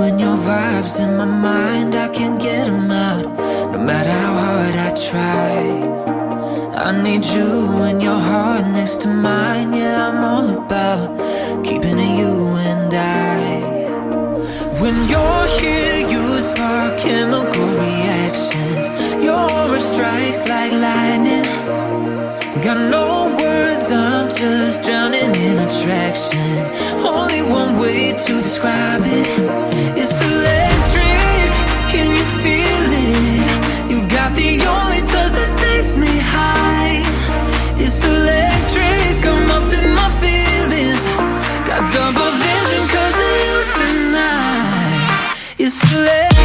and your vibes in my mind, I can't get them out, no matter how hard I try. I need you and your heart next to mine. Yeah, I'm all about keeping it you and I. When you're here, you spark chemical reactions. Your aura strikes like lightning. Got no words, I'm just drowning in attraction. Only one way to describe it. It's electric, can you feel it? You got the only touch that takes me high. It's electric, I'm up in my feelings. Got double vision 'cause of you tonight. It's electric.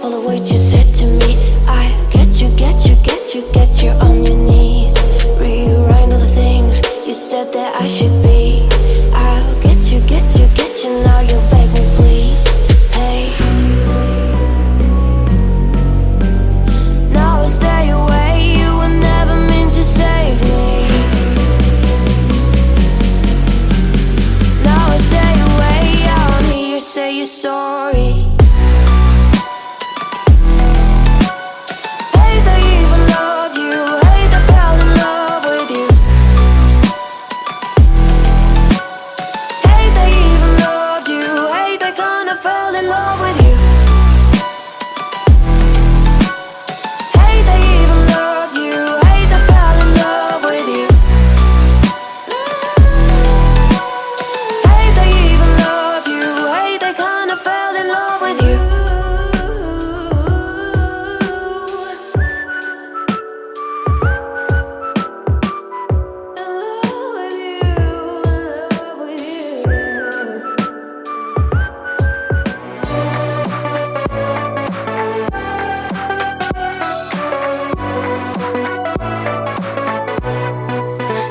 all the words you said to me. I'll get you, get you, get you, get you on your knees. Rewrite all the things you said that I should be. I'll get you, get you, get you, now you beg me please. Hey, now I stay away, you were never meant to save me. Now I stay away, I wanna hear you say you're sorry. Hate I even loved you, hate I fell in love with you. Hate I even loved you, hate I kinda fell in love with you. Hate I even loved you, hate I fell in love with you. Hate I even loved you, hate I kinda fell in love with you.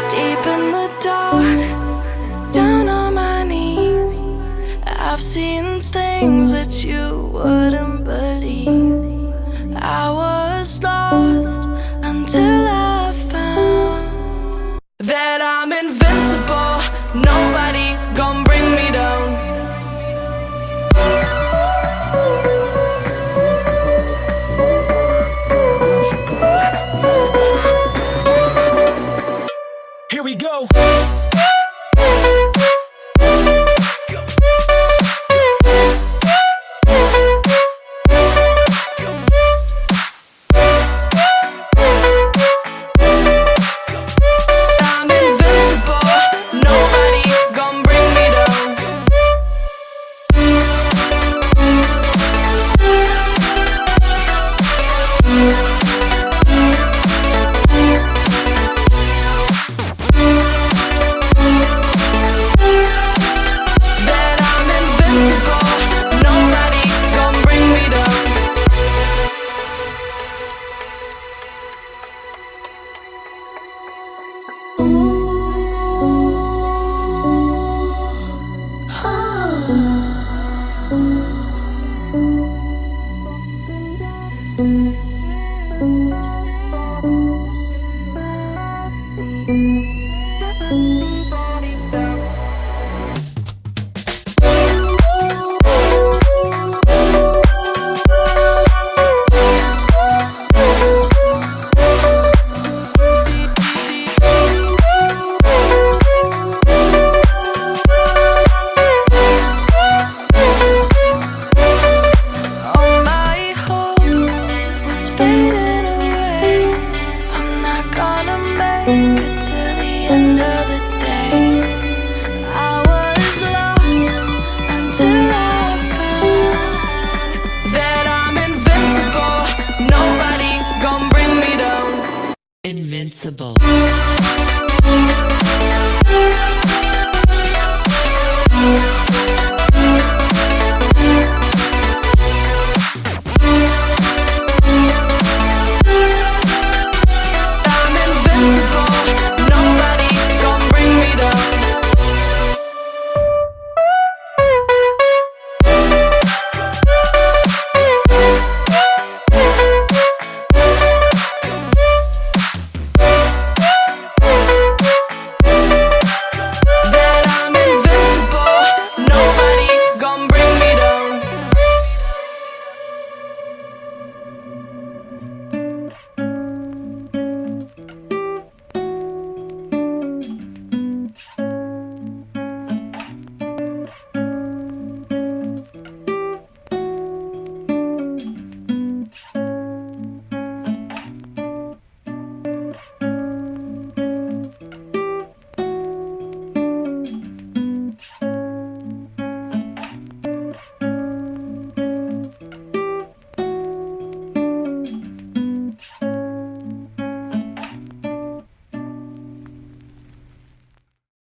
Deep in the dark, down on my knees, I've seen things that you wouldn't believe. I was lost until I found that I'm invincible, nobody gon' bring me down. Here we go. I'm invincible, nobody gon' bring me down. That I'm invincible, nobody gon' bring me down. All my hope was fading away. I'm not gonna make it to the end of the day. I was lost until I found that I'm invincible, nobody gon' bring me down. Invincible. Invincible.